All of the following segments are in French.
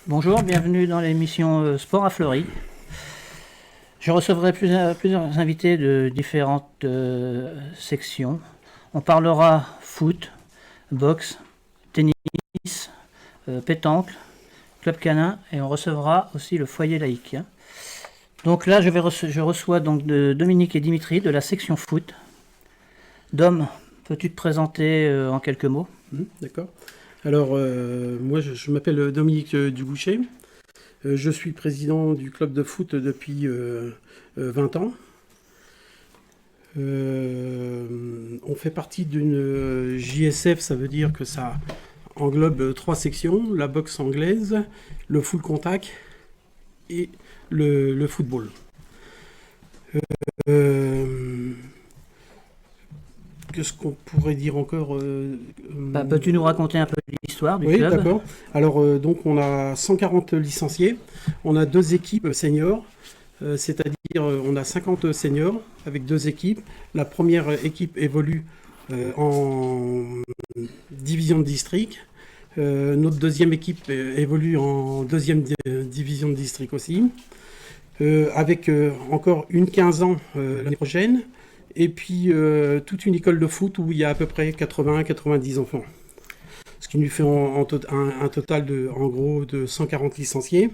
Bonjour, bienvenue dans l'émission Sport à Fleury. Je recevrai plusieurs invités de différentes sections. On parlera foot, boxe, tennis, pétanque, club canin et on recevra aussi le foyer laïque. Donc là, je reçois donc Dominique et Dimitri de la section foot. Dom, peux-tu te présenter en quelques mots? D'accord. Alors, moi, je m'appelle Dominique Duboucher. Je suis président du club de foot depuis 20 ans. On fait partie d'une JSF, ça veut dire que ça englobe 3 sections, la boxe anglaise, le full contact et le football. Qu'est-ce qu'on pourrait dire encore Peux-tu nous raconter un peu l'histoire du Oui, club? d'accord. Alors, donc, on a 140 licenciés. On a 2 équipes seniors, c'est-à-dire on a 50 seniors avec 2 équipes. La première équipe évolue en division de district. Notre deuxième équipe évolue en deuxième division de district aussi, avec encore une 15 ans l'année prochaine. Et puis toute une école de foot où il y a à peu près 80-90 enfants. Ce qui nous fait un total en gros de 140 licenciés.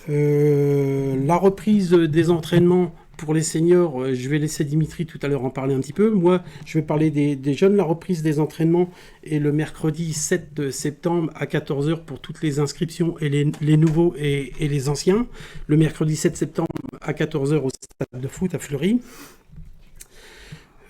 La reprise des entraînements pour les seniors, je vais laisser Dimitri tout à l'heure en parler un petit peu. Moi, je vais parler des jeunes. La reprise des entraînements est le mercredi 7 septembre à 14h pour toutes les inscriptions et les nouveaux et les anciens. Le mercredi 7 septembre à 14h au stade de foot à Fleury.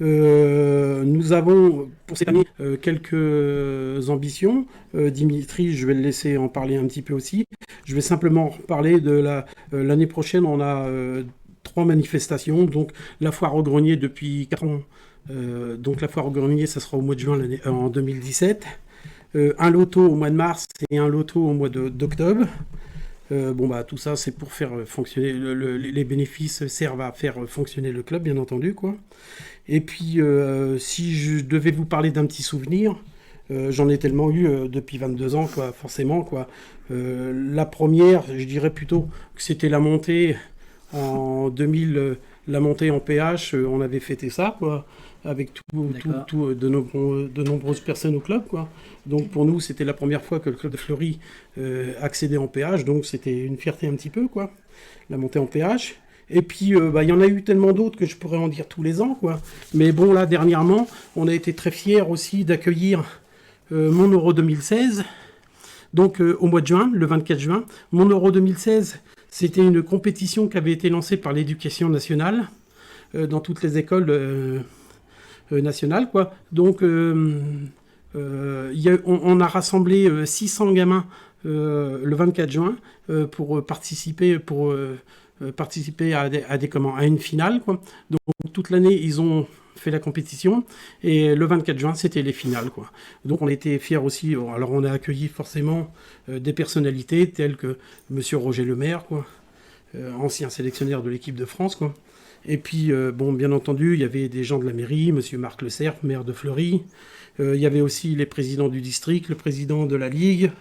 Nous avons pour cette année quelques ambitions. Dimitri, je vais le laisser en parler un petit peu aussi. Je vais simplement parler de l'année prochaine. On a 3 manifestations. Donc la foire au grenier depuis 4 ans. Donc la foire au grenier, ça sera au mois de juin en 2017. Un loto au mois de mars et un loto au mois d'octobre. Tout ça, c'est pour faire fonctionner les bénéfices servent à faire fonctionner le club, bien entendu, quoi. Et puis, si je devais vous parler d'un petit souvenir, j'en ai tellement eu depuis 22 ans, quoi, forcément, quoi. La première, je dirais plutôt que c'était la montée en 2000, la montée en PH, on avait fêté ça, quoi, avec de nombreuses personnes au club, quoi. Donc pour nous, c'était la première fois que le club de Fleury accédait en PH, donc c'était une fierté un petit peu, quoi, la montée en PH. Et puis, il y en a eu tellement d'autres que je pourrais en dire tous les ans, quoi. Mais bon, là, dernièrement, on a été très fiers aussi d'accueillir mon Euro 2016, donc au mois de juin, le 24 juin. Mon Euro 2016, c'était une compétition qui avait été lancée par l'Éducation nationale dans toutes les écoles nationales, quoi. Donc, on a rassemblé 600 gamins le 24 juin pour participer à une finale, quoi. Donc toute l'année ils ont fait la compétition et le 24 juin c'était les finales, quoi. Donc on était fiers aussi. Alors on a accueilli forcément des personnalités telles que Monsieur Roger Lemaire, quoi, ancien sélectionneur de l'équipe de France, quoi. Et puis bien entendu il y avait des gens de la mairie, Monsieur Marc Le Cerf, maire de Fleury. Il y avait aussi les présidents du district, le président de la ligue.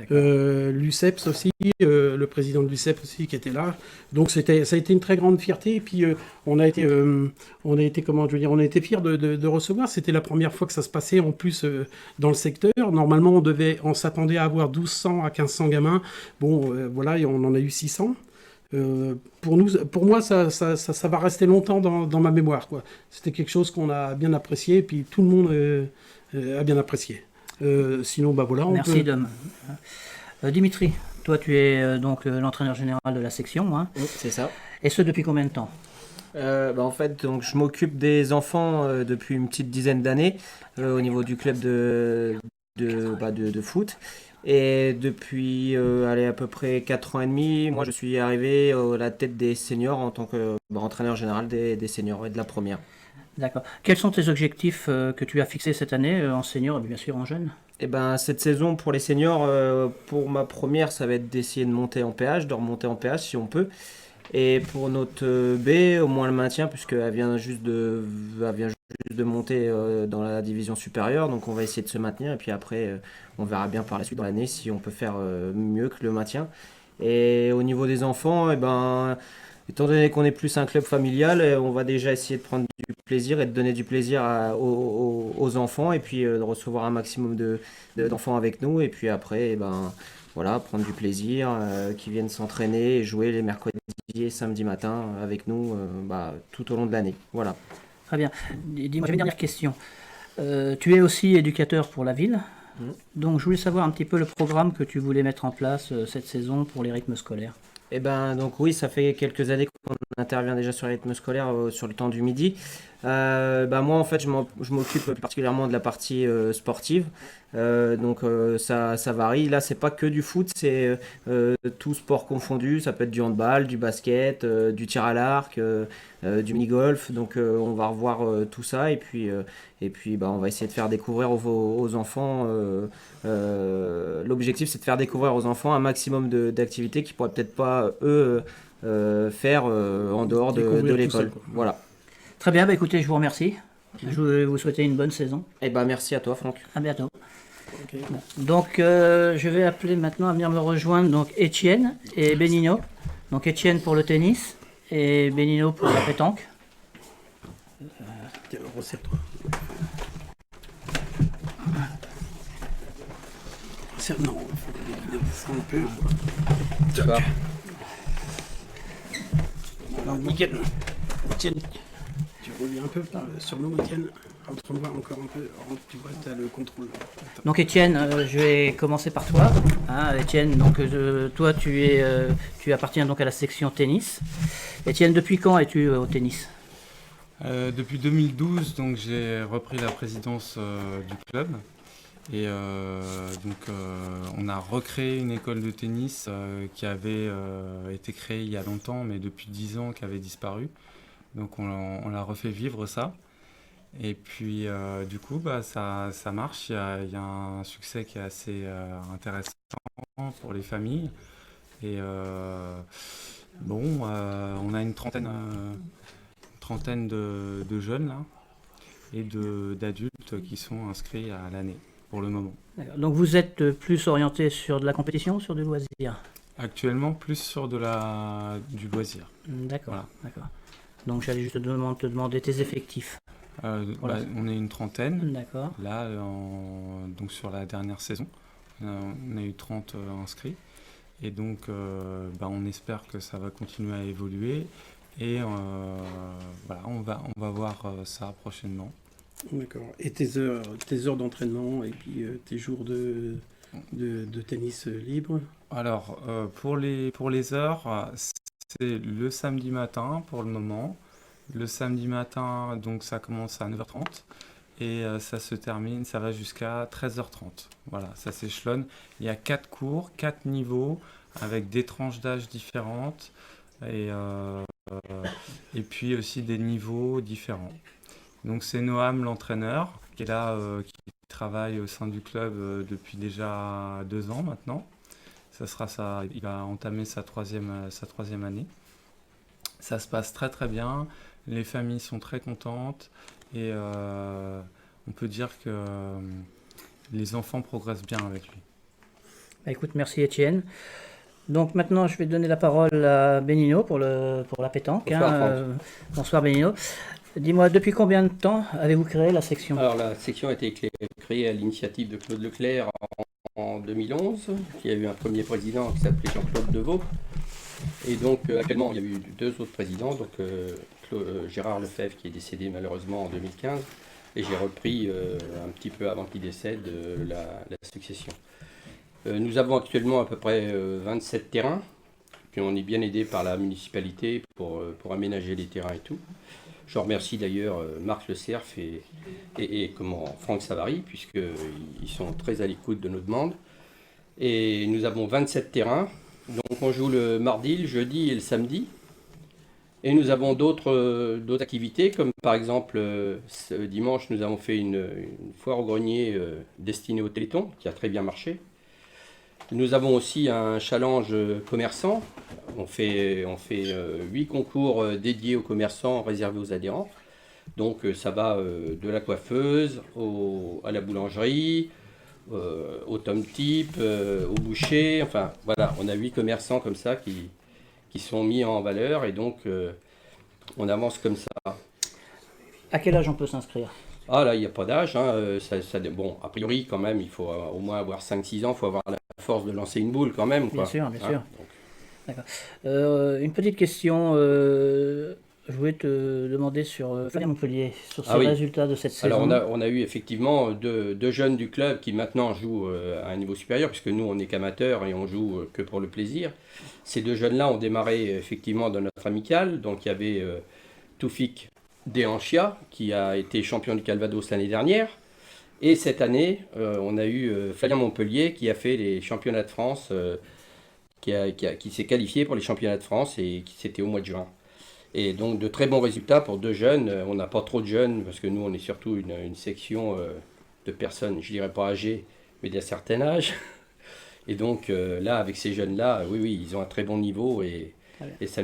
L'UCEPS aussi, le président de l'UCEPS aussi qui était là. Donc ça a été une très grande fierté. Et puis on a été fiers de recevoir. C'était la première fois que ça se passait en plus dans le secteur. Normalement on s'attendait à avoir 1200 à 1500 gamins. Voilà, et on en a eu 600. Pour moi, ça va rester longtemps dans ma mémoire, quoi. C'était quelque chose qu'on a bien apprécié, et puis tout le monde a bien apprécié. Sinon, voilà. Merci, Dom. Dimitri, toi, tu es donc l'entraîneur général de la section, hein. Oui, c'est ça. Et ce, depuis combien de temps? En fait, donc, je m'occupe des enfants depuis une petite dizaine d'années au niveau du club de foot. Et depuis à peu près 4 ans et demi, moi je suis arrivé à la tête des seniors en tant que entraîneur général des seniors et de la première. D'accord. Quels sont tes objectifs que tu as fixés cette année en senior et bien sûr en jeune? Et cette saison pour les seniors, pour ma première, ça va être d'essayer de monter en PH, de remonter en PH si on peut. Et pour notre B, au moins le maintien, puisqu'elle vient juste de monter dans la division supérieure, donc on va essayer de se maintenir et puis après on verra bien par la suite dans l'année si on peut faire mieux que le maintien. Et au niveau des enfants, eh ben, étant donné qu'on est plus un club familial, on va déjà essayer de prendre du plaisir et de donner du plaisir aux enfants et puis de recevoir un maximum d'enfants avec nous et puis après, eh ben, voilà, prendre du plaisir, qui viennent s'entraîner et jouer les mercredis et samedis matin avec nous tout au long de l'année. Voilà. Très bien. Dis-moi, j'ai une dernière question. Tu es aussi éducateur pour la ville. Donc je voulais savoir un petit peu le programme que tu voulais mettre en place cette saison pour les rythmes scolaires. Eh ben, donc oui, ça fait quelques années qu'on intervient déjà sur les rythmes scolaires sur le temps du midi. Moi, en fait, je m'occupe plus particulièrement de la partie sportive. Ça varie. Là, c'est pas que du foot, c'est tout sport confondu. Ça peut être du handball, du basket, du tir à l'arc, du mini-golf. Donc, on va revoir tout ça et puis on va essayer de faire découvrir aux enfants. L'objectif, c'est de faire découvrir aux enfants un maximum d'activités qu'ils pourraient peut-être pas eux faire en dehors de Découvrir tout l'école. ça, quoi. Voilà. Très bien, écoutez, je vous remercie. Je vais vous souhaiter une bonne saison. Et ben merci à toi, Franck. À bientôt. Ok. Donc je vais appeler maintenant à venir me rejoindre donc Étienne et Benino. Donc Étienne pour le tennis et Benino pour la pétanque. Tiens, resserre-toi. Non, faut un peu. Ça va. Alors, nickel. Etienne, tu reviens un peu sur nous, Etienne. Montre-moi encore un peu. Tu vois, tu as le contrôle. Donc Étienne, je vais commencer par toi. Étienne, donc toi tu appartiens donc à la section tennis. Étienne, depuis quand es-tu au tennis? Depuis 2012, donc j'ai repris la présidence du club et on a recréé une école de tennis qui avait été créée il y a longtemps, mais depuis 10 ans qui avait disparu. Donc on l'a refait vivre ça. Et puis du coup ça marche, il y a un succès qui est assez intéressant pour les familles. Et on a une trentaine de jeunes là, et d'adultes qui sont inscrits à l'année pour le moment. D'accord. Donc vous êtes plus orienté sur de la compétition ou sur du loisir? Actuellement plus sur du loisir. D'accord, Voilà. d'accord. Donc j'allais juste te demander tes effectifs. Voilà. On est une trentaine D'accord. là, donc sur la dernière saison. On a eu 30 inscrits. Et donc on espère que ça va continuer à évoluer. Et on va voir ça prochainement. D'accord. Et tes heures d'entraînement et puis tes jours de tennis libre? Alors, pour les heures, c'est le samedi matin pour le moment. Le samedi matin, donc ça commence à 9h30 et ça va jusqu'à 13h30. Voilà, ça s'échelonne. Il y a 4 cours, 4 niveaux avec des tranches d'âge différentes et puis aussi des niveaux différents. Donc c'est Noam, l'entraîneur, qui est là, qui travaille au sein du club depuis déjà 2 ans maintenant. Il va entamer sa troisième année. Ça se passe très très bien, les familles sont très contentes et on peut dire que les enfants progressent bien avec lui. Écoute, merci Étienne. Donc maintenant, je vais donner la parole à Benino pour la pétanque. Bonsoir, Bonsoir Benino. Dis-moi, depuis combien de temps avez-vous créé la section? Alors la section a été créée à l'initiative de Claude Leclerc en 2011. Il y a eu un premier président qui s'appelait Jean-Claude Deveau. Et donc actuellement, il y a eu 2 autres présidents, donc Gérard Lefebvre qui est décédé malheureusement en 2015, et j'ai repris un petit peu avant qu'il décède la succession. Nous avons actuellement à peu près 27 terrains, puis on est bien aidé par la municipalité pour aménager les terrains et tout. Je remercie d'ailleurs Marc Le Cerf et Franck Savary, puisqu'ils sont très à l'écoute de nos demandes. Et nous avons 27 terrains, donc on joue le mardi, le jeudi et le samedi. Et nous avons d'autres activités, comme par exemple ce dimanche nous avons fait une foire au grenier destinée au Téléthon, qui a très bien marché. Nous avons aussi un challenge commerçant. On fait 8 concours dédiés aux commerçants réservés aux adhérents. Donc ça va de la coiffeuse à la boulangerie, au tome type, au boucher. Enfin voilà, on a 8 commerçants comme ça qui sont mis en valeur et donc on avance comme ça. À quel âge on peut s'inscrire? Ah là, il n'y a pas d'âge. Hein, bon, a priori, quand même, il faut au moins avoir 5-6 ans. Il faut avoir la force de lancer une boule quand même. Quoi. Bien sûr, bien Hein, sûr. donc, D'accord. Une petite question. Je voulais te demander sur Flavien Montpellier, sur ses oui. résultats de cette Alors, saison. on a eu effectivement deux jeunes du club qui maintenant jouent à un niveau supérieur, puisque nous, on n'est qu'amateurs et on joue que pour le plaisir. Ces deux jeunes-là ont démarré effectivement dans notre amicale. Donc, il y avait Toufik Dehanchia, qui a été champion du Calvados l'année dernière. Et cette année, on a eu Flavien Montpellier qui a fait les championnats de France, qui s'est qualifié pour les championnats de France et qui c'était au mois de juin. Et donc de très bons résultats pour deux jeunes. On n'a pas trop de jeunes parce que nous on est surtout une section de personnes, je dirais pas âgées, mais d'un certain âge. Et donc là avec ces jeunes-là, oui, ils ont un très bon niveau et ça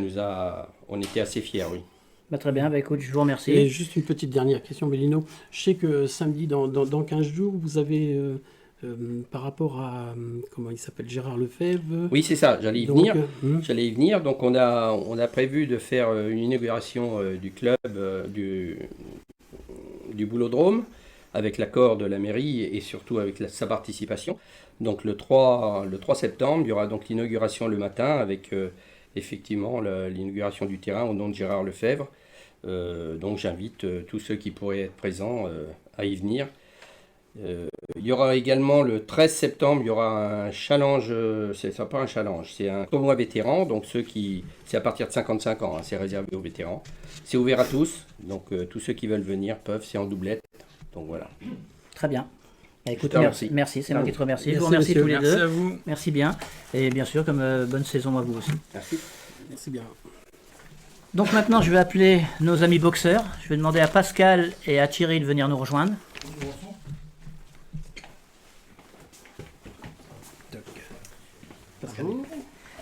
on était assez fiers, oui. Bah, très bien, bah, écoute, je vous remercie. Et juste une petite dernière question, Bellino. Je sais que samedi, dans 15 jours, vous avez, par rapport à, comment il s'appelle, Gérard Lefebvre. Oui, c'est ça, j'allais y Donc, venir. J'allais y venir. Donc on a prévu de faire une inauguration du club du Boulodrome avec l'accord de la mairie et surtout avec sa participation. Donc le 3 septembre, il y aura donc l'inauguration le matin avec effectivement l'inauguration du terrain au nom de Gérard Lefebvre. Donc j'invite tous ceux qui pourraient être présents à y venir. Il y aura également le 13 septembre, il y aura un challenge, c'est pas un challenge, c'est un tournoi vétéran, donc c'est à partir de 55 ans, hein, c'est réservé aux vétérans. C'est ouvert à tous, donc tous ceux qui veulent venir peuvent, c'est en doublette, donc voilà. Très bien. Bah, écoute, te merci, remercie. c'est moi qui te remercie. Je Merci, vous remercie monsieur. tous les Merci deux. à vous. Merci bien. Et bien sûr, comme bonne saison à vous aussi. Merci. C'est bien. Donc maintenant, je vais appeler nos amis boxeurs. Je vais demander à Pascal et à Thierry de venir nous rejoindre.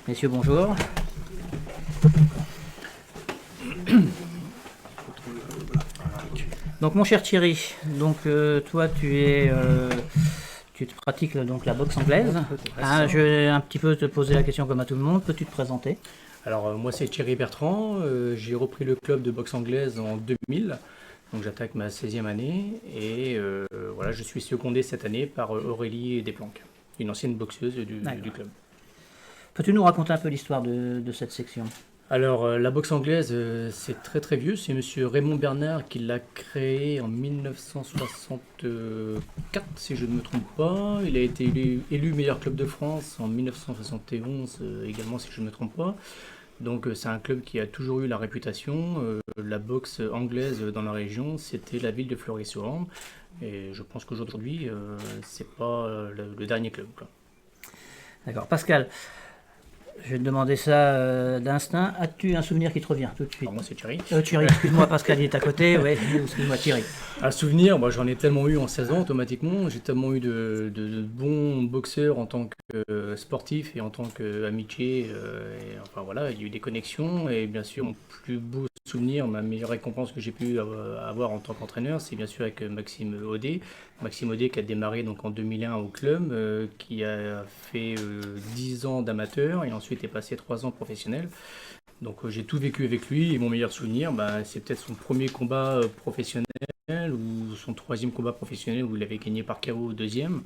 Messieurs, bonjour. Donc mon cher Thierry, donc toi tu te pratiques donc la boxe anglaise. Ah, je vais un petit peu te poser la question comme à tout le monde. Peux-tu te présenter? Alors moi c'est Thierry Bertrand, j'ai repris le club de boxe anglaise en 2000, donc j'attaque ma 16e année et voilà, je suis secondé cette année par Aurélie Desplanques, une ancienne boxeuse du club. Peux-tu nous raconter un peu l'histoire de cette section? Alors la boxe anglaise c'est très très vieux, c'est monsieur Raymond Bernard qui l'a créé en 1964 si je ne me trompe pas, il a été élu meilleur club de France en 1971 également si je ne me trompe pas. Donc c'est un club qui a toujours eu la réputation, la boxe anglaise dans la région, c'était la ville de Fleury-sur-Orne. Et je pense qu'aujourd'hui, c'est pas le dernier club, quoi. D'accord. Pascal, je vais te demander ça d'instinct. As-tu un souvenir qui te revient tout de suite? Alors moi c'est Thierry. Thierry, excuse-moi, Pascal il est à côté. Ouais, excuse-moi Thierry. Un souvenir, moi j'en ai tellement eu en 16 ans automatiquement, j'ai tellement eu de bons boxeurs en tant que sportif et en tant qu'amitié, et enfin voilà, il y a eu des connexions et bien sûr mon plus beau souvenir, ma meilleure récompense que j'ai pu avoir en tant qu'entraîneur, c'est bien sûr avec Maxime Audet. Maxime Audet qui a démarré donc en 2001 au club, qui a fait 10 ans d'amateur et ensuite est passé 3 ans professionnel. Donc j'ai tout vécu avec lui et mon meilleur souvenir, c'est peut-être son premier combat professionnel ou son 3e combat professionnel où il avait gagné par KO au 2e.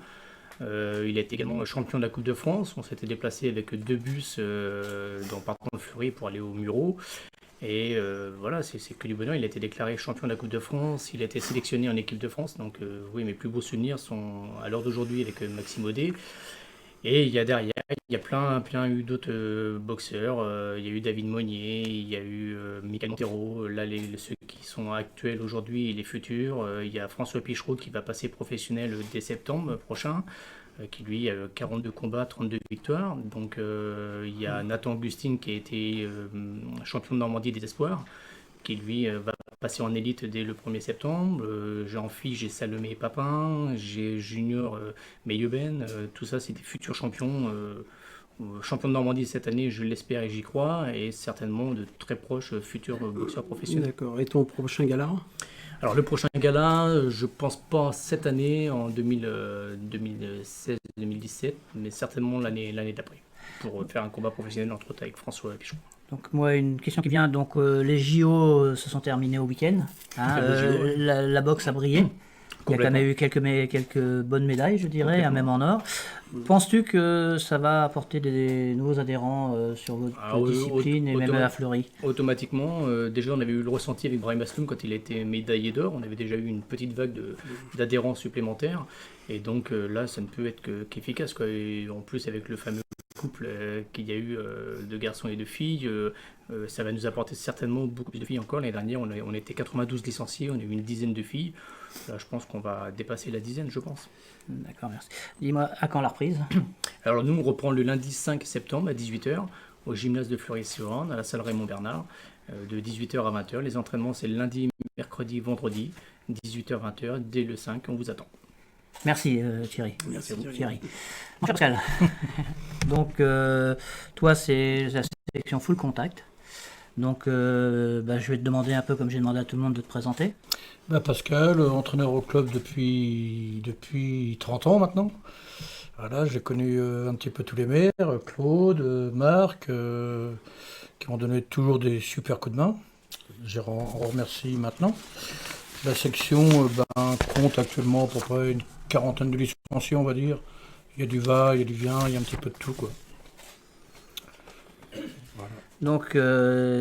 Il a été également champion de la Coupe de France. On s'était déplacé avec 2 bus dans Partant de Fleury pour aller au Muro. Et voilà, c'est que du bonheur. Il a été déclaré champion de la Coupe de France. Il a été sélectionné en équipe de France. Donc oui, mes plus beaux souvenirs sont à l'heure d'aujourd'hui avec Maxime Audet. Et il y a derrière, il y a plein eu d'autres boxeurs. Il y a eu David Monnier, il y a eu Michael Montero, là ceux qui sont actuels aujourd'hui et les futurs. Il y a François Pichereau qui va passer professionnel dès septembre prochain, qui lui a 42 combats, 32 victoires. Donc il y a Nathan Augustine qui a été champion de Normandie des Espoirs, qui lui va passer en élite dès le 1er septembre. J'ai en fille, j'ai Salomé Papin, j'ai Junior Meyeben, tout ça c'est des futurs champions. Champion de Normandie cette année, je l'espère et j'y crois, et certainement de très proches futurs boxeurs professionnels. D'accord. Et ton prochain gala? Alors le prochain gala, je pense pas cette année, en 2016-2017, mais certainement l'année d'après, pour faire un combat professionnel entre autres avec François Pichon. Donc moi, une question qui vient, donc les JO se sont terminés au week-end, hein, la boxe a brillé. Il y a quand même eu quelques bonnes médailles, je dirais, hein, même en or. Penses-tu que ça va apporter des nouveaux adhérents sur votre discipline et même à Fleury? Automatiquement, déjà on avait eu le ressenti avec Brahim Asloum quand il a été médaillé d'or, on avait déjà eu une petite vague d'adhérents supplémentaires, et donc là ça ne peut être qu'efficace, quoi. Et en plus avec le fameux couple qu'il y a eu de garçons et de filles, ça va nous apporter certainement beaucoup plus de filles encore. L'année dernière on était 92 licenciés, on a eu une dizaine de filles. Là, je pense qu'on va dépasser la dizaine, je pense. D'accord, merci. Dis-moi, à quand la reprise? Alors nous, on reprend le lundi 5 septembre à 18h au gymnase de Fleury-sur-Orne, à la salle Raymond Bernard, de 18h à 20h. Les entraînements, c'est lundi, mercredi, vendredi, 18h-20h, dès le 5, on vous attend. Merci Thierry. Merci Thierry. Mon cher Pascal, donc toi, c'est la sélection full contact. Donc je vais te demander un peu, comme j'ai demandé à tout le monde, de te présenter. Pascal, entraîneur au club depuis 30 ans maintenant. Voilà, j'ai connu un petit peu tous les maires, Claude, Marc, qui m'ont donné toujours des super coups de main. Je remercie maintenant. La section compte actuellement à peu près une quarantaine de licenciés, on va dire. Il y a du va, il y a du vient, il y a un petit peu de tout, quoi. Voilà. Donc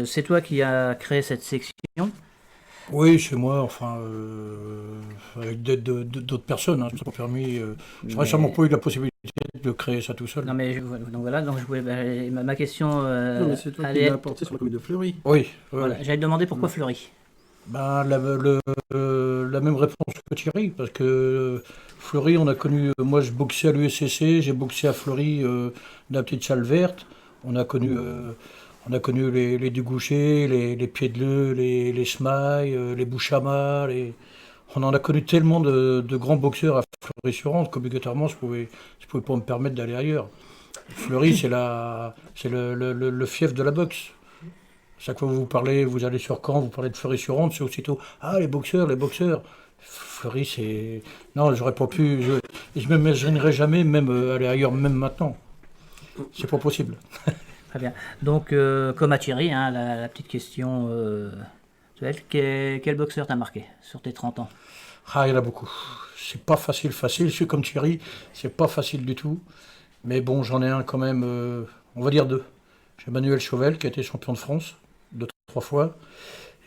c'est toi qui as créé cette section? Oui, c'est moi, enfin, avec l'aide d'autres personnes, hein, ça m'a permis. J'aurais sûrement pas eu la possibilité de créer ça tout seul. Non mais donc voilà, donc je voulais, ma question Non, mais c'est toi qui l'as apporté sur la commune de Fleury. Oui, voilà, oui. j'allais te demander pourquoi Fleury. La même réponse que Thierry, parce que Fleury, on a connu, moi je boxais à l'USCC, j'ai boxé à Fleury, la petite salle verte, on a connu les Dugouchers, les Pieds de Leu, les Smailles, les Bouchama, on en a connu tellement de grands boxeurs à Fleury-sur-Orne qu'obligatoirement je pouvais pas me permettre d'aller ailleurs. Fleury, c'est le fief de la boxe. Chaque fois que vous allez sur Caen, vous parlez de Fleury-sur-Orne, c'est aussitôt « Ah, les boxeurs !» Fleury, c'est... Non, j'aurais pas pu... Je ne m'imaginerais jamais même aller ailleurs, même maintenant. C'est pas possible. Très bien. Donc, comme à Thierry, hein, la petite question, quel boxeur t'a marqué sur tes 30 ans? Ah, il y en a beaucoup. C'est pas facile. Je suis comme Thierry, c'est pas facile du tout. Mais bon, j'en ai un quand même, on va dire deux. J'ai Manuel Chauvel, qui a été champion de France, 2-3 fois.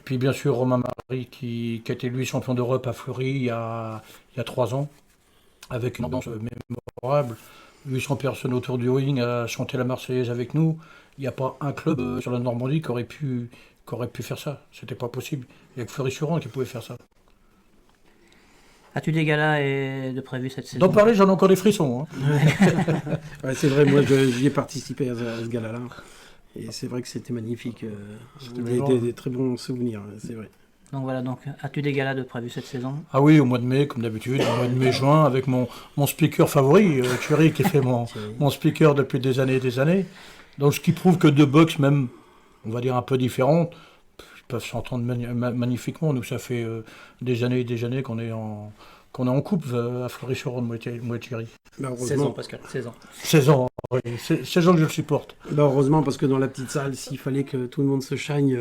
Et puis bien sûr, Romain Marie, qui a été lui champion d'Europe à Fleury il y a 3 ans, avec une ambiance mémorable. 800 personnes autour du ring à chanter la Marseillaise avec nous. Il n'y a pas un club sur la Normandie qui aurait pu faire ça. C'était pas possible. Il n'y a que Fleury-sur-Orne qui pouvait faire ça. As-tu des galas de prévus cette saison? D'en parler, j'en ai encore des frissons. Hein. Ouais, c'est vrai, moi j'y ai participé à ce gala-là. Et c'est vrai que c'était magnifique. C'était des très bons souvenirs, c'est vrai. Donc voilà, donc as-tu des galas de prévus cette saison? Ah oui, au mois de mai, comme d'habitude, au mois de mai-juin, avec mon speaker favori, Thierry, qui fait mon speaker depuis des années et des années. Donc ce qui prouve que deux box, même, on va dire un peu différentes, peuvent s'entendre magnifiquement. Nous, ça fait des années et des années qu'on est en couple à Fleury-sur-Orne, moi et Thierry. 16 ans, Pascal, 16 ans. 16 ans, oui. 16 ans que je le supporte. Bah heureusement, parce que dans la petite salle, s'il fallait que tout le monde se chagne,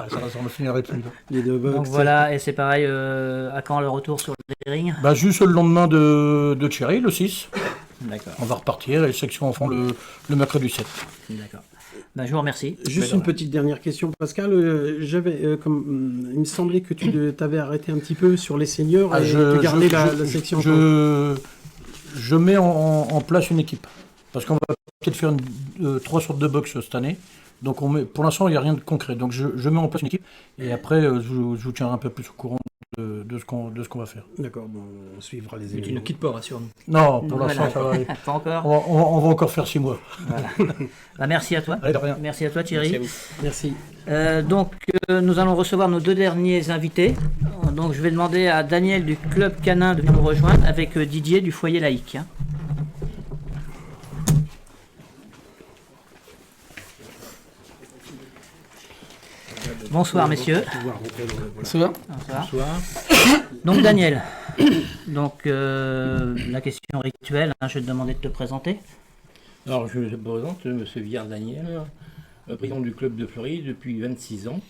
ça ne finirait plus. les deux box. Donc voilà, et c'est pareil, à quand le retour sur les rings? Juste le lendemain de Thierry, le 6. D'accord. On va repartir et les sections enfants le mercredi 7. D'accord. Je vous remercie. Juste une petite dernière question, Pascal. Il me semblait que tu t'avais arrêté un petit peu sur les seniors et tu gardais la section. Je mets en place une équipe. Parce qu'on va peut-être faire 3 sortes de box cette année. Donc pour l'instant, il n'y a rien de concret. Donc je mets en place une équipe. Et après, je vous tiendrai un peu plus au courant de ce qu'on va faire. D'accord, bon, on suivra les Mais tu événements. ne quittes pas, rassure-nous. Non, pour l'instant, ça va aller. Pas encore. On va encore faire 6 mois. Voilà. Merci à toi. Allez, de rien. Merci à toi, Thierry. Merci à vous. Merci. Nous allons recevoir nos 2 derniers invités. Donc, je vais demander à Daniel du Club Canin de venir nous rejoindre avec Didier du Foyer Laïque. Bonsoir, messieurs. Pouvoir rentrer dans le- voilà. Ça va? Bonsoir. Donc, Daniel, donc, la question rituelle, hein, je vais te demander de te présenter. Alors, je me présente, monsieur Viard Daniel, président du club de Fleury depuis 26 ans.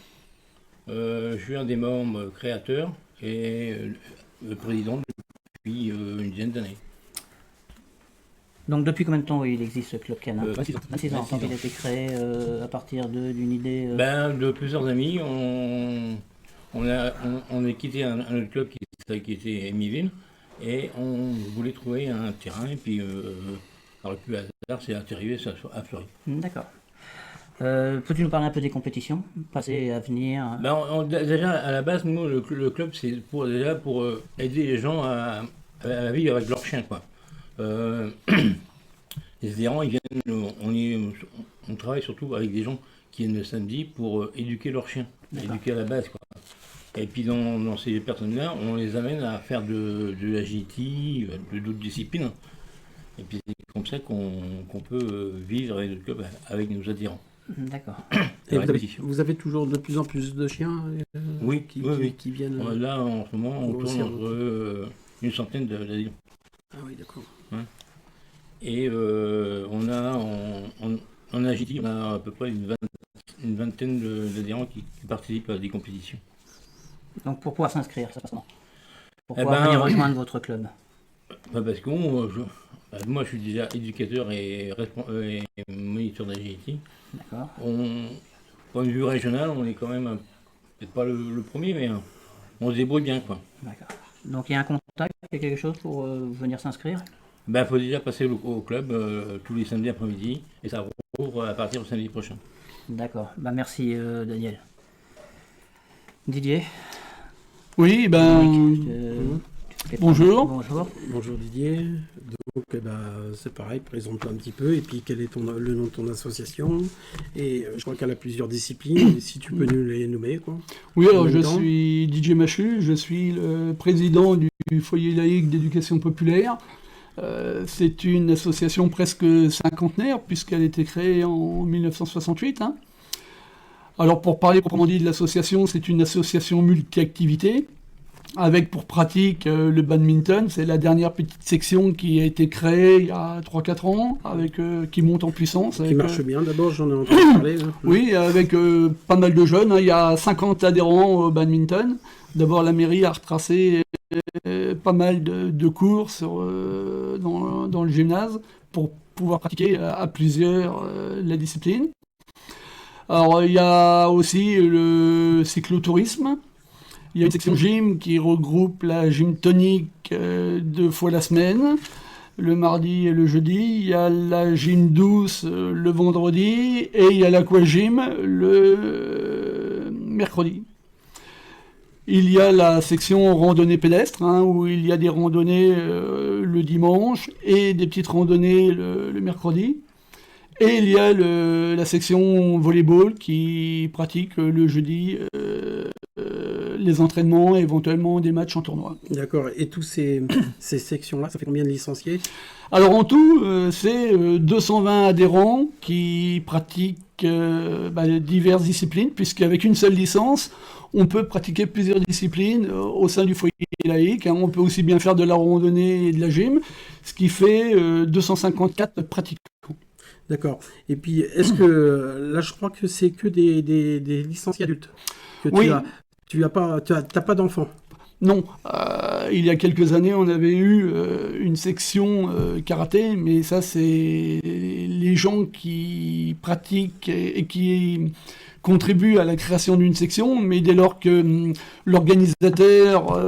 Je suis un des membres créateurs et président depuis une dizaine d'années. Donc, depuis combien de temps il existe ce club canin? 26 ans. 26 ans. 26 Donc, il a été créé à partir d'une idée. De plusieurs amis, on a quitté un autre club qui était Émiville et on voulait trouver un terrain et puis par le plus hasard c'est arrivé à Fleury. D'accord. Peux-tu nous parler un peu des compétitions, passées à venir? Déjà à la base, nous le club c'est pour aider les gens à vivre avec leurs chiens quoi. Les adhérents, ils viennent, on travaille surtout avec des gens qui viennent le samedi pour éduquer leurs chiens, éduquer à la base quoi. Et puis dans ces personnes-là, on les amène à faire de l'agility, de d'autres disciplines. Et puis c'est comme ça qu'on peut vivre avec le club avec nos adhérents. D'accord. Et vous avez toujours de plus en plus de chiens Oui, qui viennent. Là en ce moment, on grossir. tourne entre une centaine d'adhérents. Ah oui, d'accord. Et on a en agility, on a à peu près une vingtaine d'adhérents qui participent à des compétitions. Donc, pour pouvoir s'inscrire, ça passe comment? Pour Eh pouvoir ben, venir rejoindre votre club? Parce que moi je suis déjà éducateur et moniteur d'agility. D'accord. Point de vue régional, on est quand même peut-être pas le premier, mais on se débrouille bien quoi. D'accord. Donc, il y a un contact, il y a quelque chose pour venir s'inscrire? Faut déjà passer au club tous les samedis après-midi et ça rouvre à partir du samedi prochain. D'accord. Merci, Daniel. Didier? Oui, bonjour. Bonjour. Bonjour Didier. Donc c'est pareil, présente-toi un petit peu et puis quel est le nom de ton association. Et je crois qu'elle a plusieurs disciplines. Et si tu peux nous les nommer quoi. Oui, alors En même je temps. suis Didier Machu, je suis le président du foyer laïque d'éducation populaire. C'est une association presque cinquantenaire puisqu'elle a été créée en 1968. Hein. Alors pour parler proprement dit de l'association, c'est une association multi-activités avec pour pratique le badminton. C'est la dernière petite section qui a été créée il y a 3-4 ans, qui monte en puissance. Qui avec, marche bien d'abord, j'en ai entendu parler. Hein. Oui, avec pas mal de jeunes. Hein. Il y a 50 adhérents au badminton. D'abord, la mairie a retracé pas mal de cours dans le gymnase pour pouvoir pratiquer à plusieurs la discipline. Alors, il y a aussi le cyclotourisme. Il y a une section gym qui regroupe la gym tonique 2 fois la semaine, le mardi et le jeudi. Il y a la gym douce le vendredi et il y a l'aquagym le mercredi. Il y a la section randonnée pédestre, hein, où il y a des randonnées le dimanche et des petites randonnées le mercredi. Et il y a la section volleyball qui pratique le jeudi les entraînements et éventuellement des matchs en tournoi. D'accord. Et tous ces sections-là, ça fait combien de licenciés? Alors en tout, c'est 220 adhérents qui pratiquent diverses disciplines, puisqu'avec une seule licence, on peut pratiquer plusieurs disciplines au sein du foyer laïque. Hein. On peut aussi bien faire de la randonnée et de la gym, ce qui fait 254 pratiquants. D'accord. Et puis, est-ce que là, je crois que c'est que des licenciés adultes que Oui. Tu n'as pas d'enfants. Non, il y a quelques années, on avait eu une section karaté, mais ça, c'est les gens qui pratiquent et qui contribuent à la création d'une section, mais dès lors que l'organisateur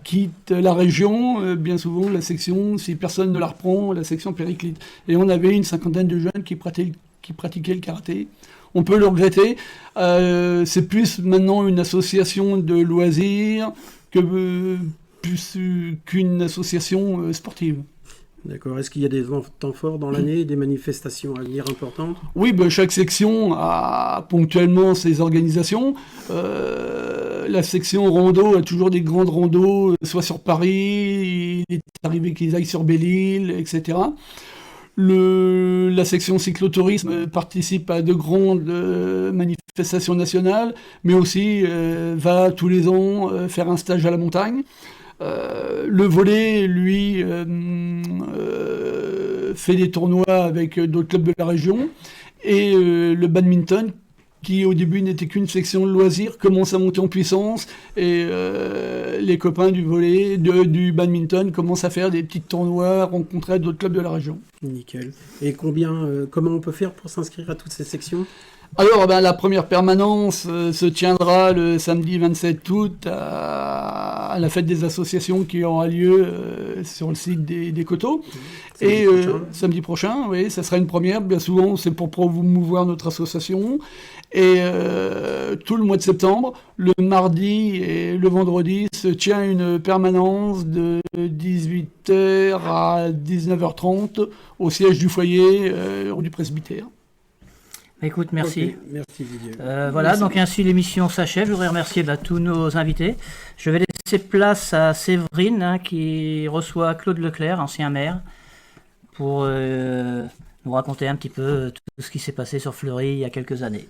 quitte la région, bien souvent, la section, si personne ne la reprend, la section périclite. Et on avait une cinquantaine de jeunes qui pratiquaient le karaté. On peut le regretter. C'est plus maintenant une association de loisirs plus qu'une association sportive. D'accord. Est-ce qu'il y a des temps forts dans l'année, des manifestations à venir importantes? Oui, chaque section a ponctuellement ses organisations. La section rando a toujours des grandes randos, soit sur Paris, il est arrivé qu'ils aillent sur Belle-Île, etc. La section cyclotourisme participe à de grandes manifestations nationales, mais aussi va tous les ans faire un stage à la montagne. Le volley, lui, fait des tournois avec d'autres clubs de la région. Et le badminton, qui au début n'était qu'une section de loisirs, commence à monter en puissance. Et les copains du volley, du badminton commencent à faire des petits tournois, rencontrer d'autres clubs de la région. Nickel. Et comment on peut faire pour s'inscrire à toutes ces sections? Alors, la première permanence se tiendra le samedi 27 août à la fête des associations qui aura lieu sur le site des Coteaux. Samedi prochain, oui, ça sera une première. Bien souvent, c'est pour promouvoir notre association. Et tout le mois de septembre, le mardi et le vendredi, se tient une permanence de 18h à 19h30 au siège du foyer rue du Presbytère. Écoute, merci. Okay, merci Didier. Voilà, merci. donc ainsi l'émission s'achève. Je voudrais remercier tous nos invités. Je vais laisser place à Séverine qui reçoit Claude Leclerc, ancien maire, pour nous raconter un petit peu tout ce qui s'est passé sur Fleury il y a quelques années.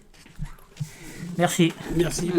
Merci. Merci.